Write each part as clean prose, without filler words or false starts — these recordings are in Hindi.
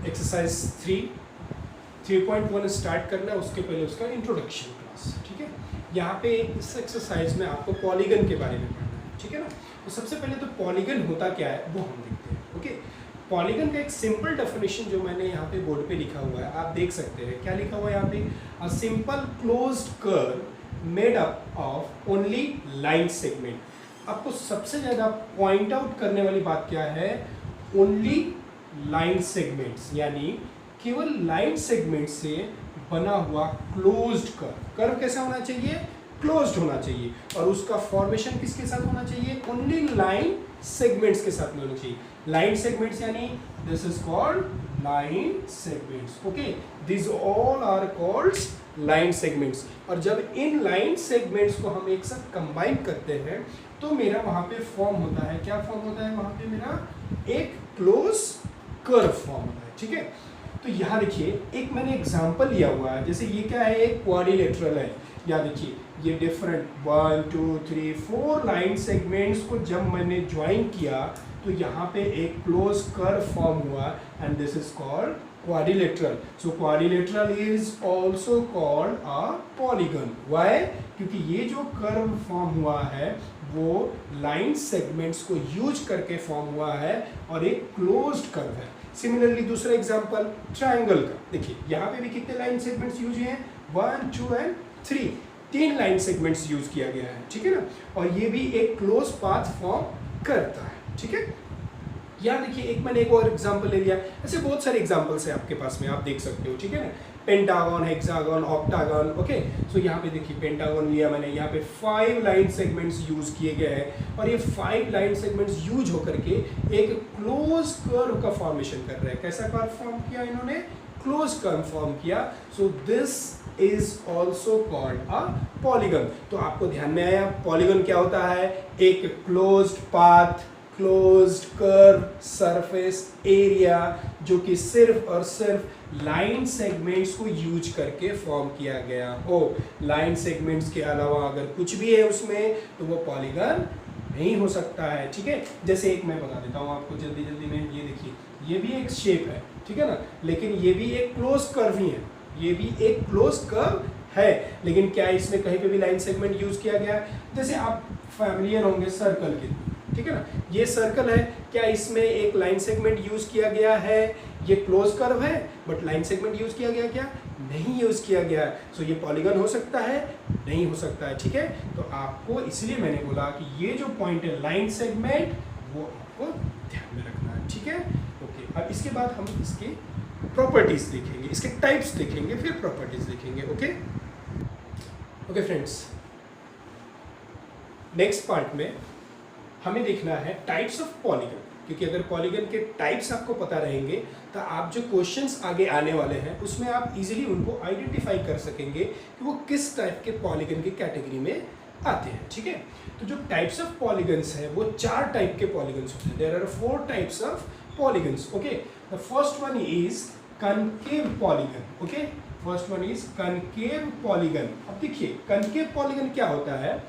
एक्सरसाइज 3.1 स्टार्ट करना है, उसके पहले उसका इंट्रोडक्शन क्लास, ठीक है। यहाँ पे इस एक्सरसाइज में आपको पॉलीगन के बारे में पढ़ना है, ठीक है ना। तो सबसे पहले तो पॉलीगन होता क्या है वो हम देखते हैं, ओके। पॉलीगन का एक सिंपल डेफिनेशन जो मैंने यहाँ पे बोर्ड पे लिखा हुआ है, आप देख सकते हैं क्या लिखा हुआ है यहाँ पे, a simple closed curve made up of only line segment. आपको सबसे ज़्यादा पॉइंट आउट करने वाली बात क्या है, ओनली लाइन सेगमेंट्स, यानी केवल लाइन सेगमेंट से बना हुआ क्लोज्ड कर्व। कर्व कैसा होना चाहिए, क्लोज्ड होना चाहिए, और उसका फॉर्मेशन किसके साथ होना चाहिए, ओनली लाइन सेगमेंट्स के साथ में होना चाहिए। लाइन सेगमेंट्स यानी this is called line segments, okay. This all are called line segments. और जब इन लाइन सेगमेंट्स को हम एक साथ कंबाइन करते हैं तो मेरा वहां पे फॉर्म होता है, क्या फॉर्म होता है, वहां पे मेरा एक क्लोज कर्व फॉर्म होता है, ठीक है। तो यहाँ देखिए एक मैंने एग्जांपल लिया हुआ है, जैसे ये क्या है, एक क्वाड्रिलेटरल है। यहाँ देखिए ये डिफरेंट 1 2 3 4 लाइन सेगमेंट्स को जब मैंने ज्वाइन किया तो यहाँ पे एक क्लोज कर्व फॉर्म हुआ, and this is called quadrilateral. So quadrilateral is also called a polygon. Why? क्योंकि ये जो कर्व फॉर्म हुआ है वो लाइन सेगमेंट्स को यूज करके फॉर्म हुआ है और एक क्लोज्ड कर्व है। सिमिलरली दूसरा एग्जांपल ट्रायंगल का, देखिए यहाँ पे भी कितने लाइन सेगमेंट्स यूज हैं, 1 2 एंड 3, 3 लाइन सेगमेंट्स यूज किया गया है, ठीक है ना। और ये भी एक क्लोज पाथ फॉर्म करता है, ठीक है। यहाँ देखिए एक मैंने एक और एग्जांपल ले लिया, ऐसे बहुत सारे एग्जांपल्स हैं आपके पास में, आप देख सकते हो, ठीक है ना। Pentagon, hexagon, octagon, okay. So यहाँ पे देखिए पेंटागन लिया मैंने, यहाँ पे 5 लाइन सेगमेंट्स यूज किए गए हैं, और ये 5 लाइन सेगमेंट्स यूज होकर के एक क्लोज कर्व का फॉर्मेशन कर रहे हैं। कैसा कर्व फॉर्म किया इन्होंने, क्लोज कर्व फॉर्म किया। सो this is also called a polygon. तो आपको ध्यान में आया पॉलीगन क्या होता है, एक closed path, closed curve surface area जो कि सिर्फ और सिर्फ लाइन सेगमेंट्स को यूज करके फॉर्म किया गया हो। लाइन सेगमेंट्स के अलावा अगर कुछ भी है उसमें तो वो पॉलीगन नहीं हो सकता है, ठीक है। जैसे एक मैं बता देता हूँ आपको जल्दी जल्दी में, ये देखिए ये भी एक शेप है, ठीक है ना, लेकिन ये भी एक क्लोज कर्व ही है, ये भी एक क्लोज कर्व है, लेकिन क्या इसमें कहीं पे भी लाइन सेगमेंट यूज किया गया है। जैसे आप फैमिलियर होंगे सर्कल के, ठीक है ना, ये सर्कल है, क्या इसमें एक लाइन सेगमेंट यूज किया गया है, ये क्लोज कर्व है बट लाइन सेगमेंट यूज किया गया, क्या नहीं यूज किया गया। सो ये पॉलीगन हो सकता है, नहीं हो सकता है, ठीक है। तो आपको इसलिए मैंने बोला कि ये जो पॉइंट है लाइन सेगमेंट वो आपको ध्यान में रखना है, ठीक है, ओके। अब इसके बाद हम इसकी प्रॉपर्टीज देखेंगे, इसके टाइप्स देखेंगे, फिर प्रॉपर्टीज देखेंगे, okay. Okay friends, next part में हमें देखना है टाइप्स ऑफ पॉलीगन, क्योंकि अगर पॉलीगन के टाइप्स आपको पता रहेंगे तो आप जो क्वेश्चंस आगे आने वाले हैं उसमें आप इजीली उनको आइडेंटिफाई कर सकेंगे कि वो किस टाइप के पॉलीगन की कैटेगरी में आते हैं, ठीक है। तो जो टाइप्स ऑफ पॉलीगन्स हैं वो 4 टाइप के पॉलीगन्स होते हैं। There are 4 types of polygons, okay. The first one is concave polygon, okay. First one is concave polygon. अब देखिए कनकेव पॉलीगन क्या होता है,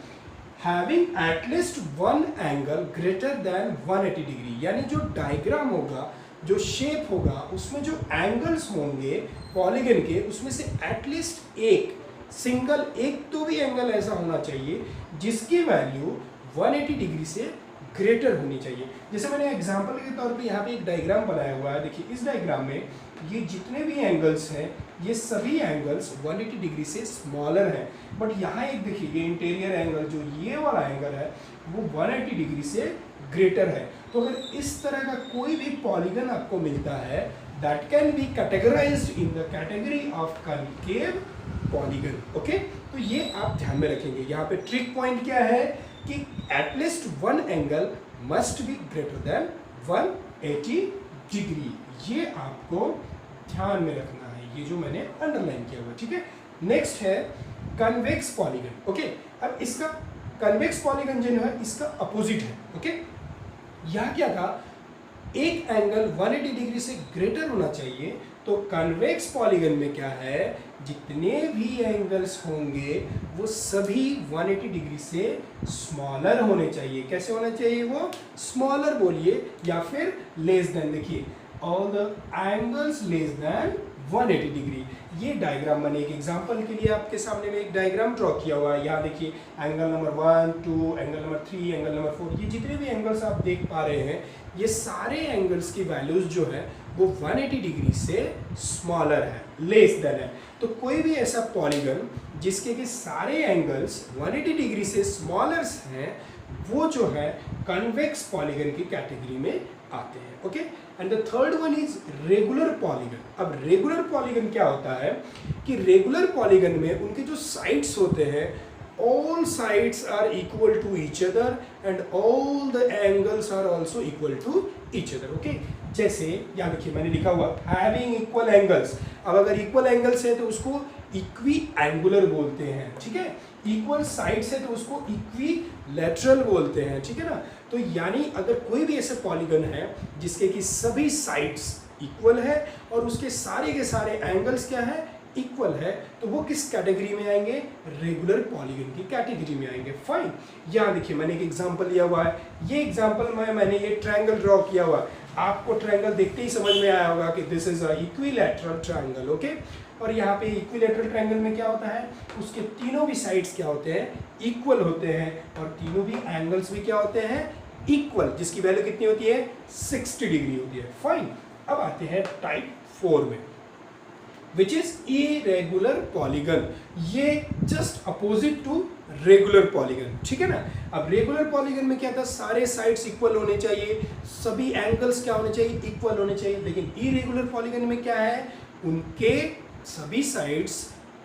having at least one angle greater than 180 degree, यानी जो डायग्राम होगा, जो शेप होगा, उसमें जो एंगल्स होंगे पॉलीगन के, उसमें से एटलीस्ट एक सिंगल एक तो भी एंगल ऐसा होना चाहिए जिसकी वैल्यू 180 डिग्री से ग्रेटर होनी चाहिए। जैसे मैंने एग्जांपल के तौर पे यहाँ पे एक डायग्राम बनाया हुआ है, देखिए इस डायग्राम में ये जितने भी एंगल्स हैं ये सभी एंगल्स 180 डिग्री से स्मॉलर हैं, बट यहाँ एक देखिए ये इंटीरियर एंगल जो ये वाला एंगल है वो 180 डिग्री से ग्रेटर है। तो अगर इस तरह का कोई भी पॉलीगन आपको मिलता है that can be categorised in the category of concave polygon, okay. तो ये आप ध्यान में रखेंगे। यहाँ पे ट्रिक पॉइंट क्या है कि at least one angle must be greater than 180 degree, ये आपको ध्यान में रखना है, ये जो मैंने अंडरलाइन किया हुआ, ठीक है। नेक्स्ट है कन्वेक्स पॉलीगन, ओके। अब इसका कन्वेक्स पॉलीगन जो है इसका अपोजिट है, ओके। यहाँ क्या था, एक एंगल 180 डिग्री से ग्रेटर होना चाहिए, तो कन्वेक्स पॉलीगन में क्या है, जितने भी एंगल्स होंगे वो सभी 180 डिग्री से स्मॉलर होने चाहिए। कैसे होना चाहिए वो, स्मॉलर बोलिए या फिर लेस देन। देखिए all the angles less than 180 degree. ये डायग्राम मैंने एक एग्जांपल के लिए आपके सामने में एक डायग्राम ड्रॉ किया हुआ है। यहाँ देखिए angle number 1, 2, angle number 3, angle number 4, ये जितने भी एंगल्स आप देख पा रहे हैं, ये सारे एंगल्स की वैल्यूज जो है वो 180 डिग्री से स्मॉलर है, लेस देन है। तो कोई भी ऐसा पॉलीगन जिसके कि सारे एंगल्स 180 डिग्री से स्मॉलर हैं, वो जो है कन्वेक्स पॉलीगन की कैटेगरी में आते हैं। Okay, and the third one is regular polygon. अब रेगुलर पॉलीगन क्या होता है कि रेगुलर पॉलीगन में उनके जो साइड्स होते हैं, all sides are equal to each other and all the angles are also equal to each other. Okay, जैसे यहाँ देखिए मैंने लिखा हुआ having equal angles। अब अगर equal angles है तो उसको इक्वी एंगुलर बोलते हैं, ठीक है। इक्वल साइड्स है तो उसको इक्विलैटरल बोलते हैं, ठीक है ना। तो यानी अगर कोई भी ऐसे पॉलीगन है जिसके कि सभी साइड्स इक्वल है और उसके सारे के सारे एंगल्स क्या है, इक्वल है, तो वो किस कैटेगरी में आएंगे, रेगुलर पॉलीगन की कैटेगरी में आएंगे। फाइन, यहाँ देखिए मैंने एक एग्जांपल लिया हुआ है। ये एग्जांपल में मैंने ये ट्रायंगल ड्रॉ किया हुआ है। आपको ट्रायंगल देखते ही समझ में आया होगा कि this is a equilateral triangle. Okay, और यहाँ पे इक्विलैटरल ट्रायंगल में क्या होता है, उसके तीनों भी साइड्स क्या होते हैं, इक्वल होते हैं, और तीनों भी एंगल्स भी क्या होते हैं, इक्वल, जिसकी वैल्यू कितनी होती है, 60 डिग्री होती है। फाइन, अब आते हैं टाइप 4 में, विच इज इरेगुलर पॉलीगन। ये just opposite to regular polygon, ठीक है ना। अब रेगुलर पॉलीगन में क्या था, सारे साइड्स इक्वल होने चाहिए, सभी एंगल्स क्या होने चाहिए, इक्वल होने चाहिए। लेकिन इरेगुलर पॉलीगन में क्या है, उनके सभी साइड्स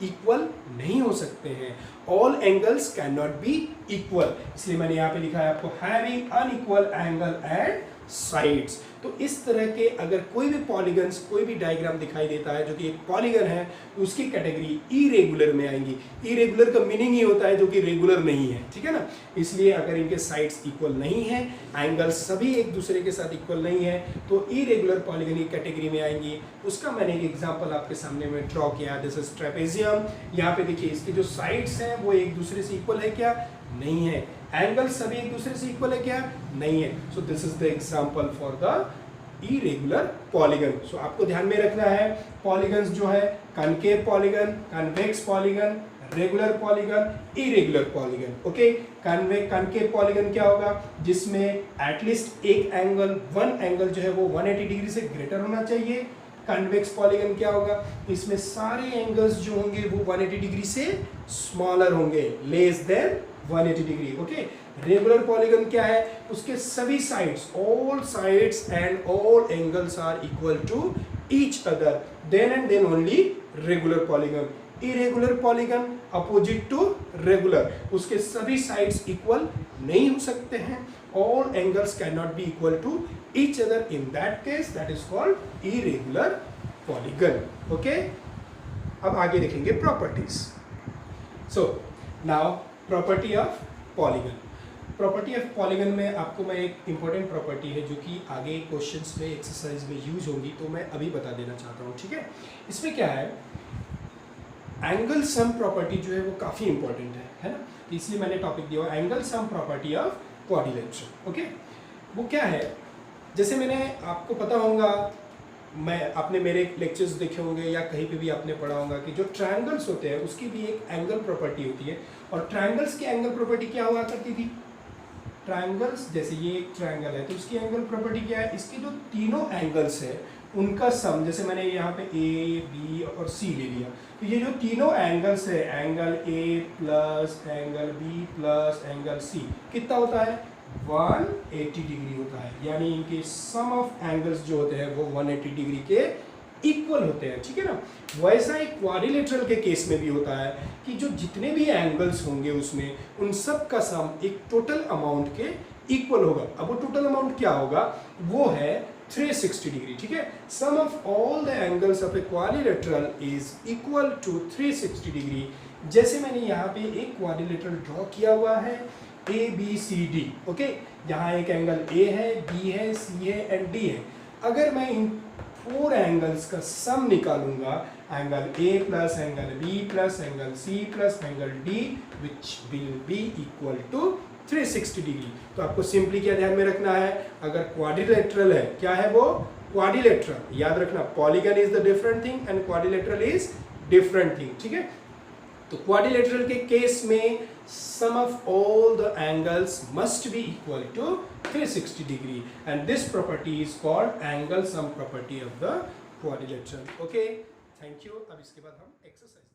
इक्वल नहीं हो सकते हैं। All angles can not be equal, इसलिए मैंने यहाँ पे लिखा है आपको having unequal angle at sides. तो इस तरह के अगर कोई भी पॉलीगन्स, कोई भी डायग्राम दिखाई देता है जो कि एक पॉलीगन है, तो उसकी कैटेगरी इरेगुलर में आएंगी। इरेगुलर का मीनिंग ही होता है जो कि रेगुलर नहीं है, ठीक है ना। इसलिए अगर इनके साइड्स इक्वल नहीं है, एंगल्स सभी एक दूसरे के साथ इक्वल नहीं है, तो इरेगुलर पॉलीगन की कैटेगरी में आएंगी। उसका मैंने एक एग्जाम्पल आपके सामने में ड्रॉ किया, दिस इज ट्रेपेजियम। यहाँ पे देखिए इसके जो साइड्स हैं वो एक दूसरे से इक्वल है क्या, नहीं है। एंगल्स सभी एक दूसरे से इक्वल है क्या, नहीं है। So this is the example for the irregular polygon. So आपको ध्यान में रखना है, पॉलीगन्स जो है concave polygon, convex polygon, regular polygon, irregular polygon. Okay, concave polygon क्या होगा, जिसमें एटलीस्ट एक एंगल, वन एंगल जो है वो 180 डिग्री से ग्रेटर होना चाहिए। कन्वेक्स पॉलीगन क्या होगा, इसमें सारे एंगल्स जो होंगे वो 180 डिग्री से स्मॉलर होंगे, less than 180 degree. Okay, regular polygon क्या है, उसके सभी sides, all sides and all angles are equal to each other, then and then only regular polygon. Irregular polygon opposite to regular, उसके सभी साइड्स इक्वल नहीं हो सकते हैं, all angles can not be equal to each other, in that case that is called irregular polygon. Okay, अब आगे देखेंगे properties. So now property of polygon. Property of polygon में आपको मैं एक इंपॉर्टेंट प्रॉपर्टी है जो कि आगे क्वेश्चंस में, एक्सरसाइज में यूज होगी, तो मैं अभी बता देना चाहता हूँ, ठीक है। इसमें क्या है, एंगल सम प्रॉपर्टी जो है वो काफ़ी इंपॉर्टेंट है ना, इसलिए मैंने टॉपिक दिया हुआ angle sum property of quadrilateral. Okay, वो क्या है, जैसे मैंने आपको पता होगा, मैं आपने मेरे लेक्चर्स देखे होंगे या कहीं पे भी आपने पढ़ा होगा कि जो ट्रायंगल्स होते हैं उसकी भी एक एंगल प्रॉपर्टी होती है। और ट्रायंगल्स की एंगल प्रॉपर्टी क्या हुआ करती थी, ट्रायंगल्स, जैसे ये एक ट्रायंगल है तो उसकी एंगल प्रॉपर्टी क्या है, इसके जो तीनों एंगल्स है उनका सम, जैसे मैंने यहाँ पे ए, बी और सी ले लिया, तो ये जो तीनों एंगल्स है, angle A plus angle B plus angle C, कितना होता है, 180 डिग्री होता है। यानी इनके सम ऑफ एंगल्स जो होते हैं वो 180 डिग्री के इक्वल होते हैं, ठीक है ना। वैसा एक क्वाड्रिलेटरल के केस में भी होता है कि जो जितने भी एंगल्स होंगे उसमें उन सब का सम एक टोटल अमाउंट के इक्वल होगा। अब वो टोटल अमाउंट क्या होगा, वो है 360 डिग्री, ठीक है। Sum of all the angles of a quadrilateral is equal to 360 degree. जैसे मैंने यहाँ पे एक क्वाड्रिलेटरल ड्रॉ किया हुआ है, A B C D. Okay, यहाँ एक एंगल ए है, बी है, सी है एंड डी है। अगर मैं इन 4 एंगल्स का सम निकालूंगा, angle A plus angle B plus angle C plus angle D, which will be equal to 360 degree. तो आपको सिंपली क्या ध्यान में रखना है, अगर क्वाड्रिलेटरल है, क्या है वो, क्वाड्रिलेटरल, याद रखना polygon is the different thing and quadrilateral is different thing, ठीक है। तो क्वाड्रिलेटरल के केस में sum of all the angles must be equal to 360 degree and this property is called angle sum property of the quadrilateral. Okay, thank you. अब इसके बाद हम exercise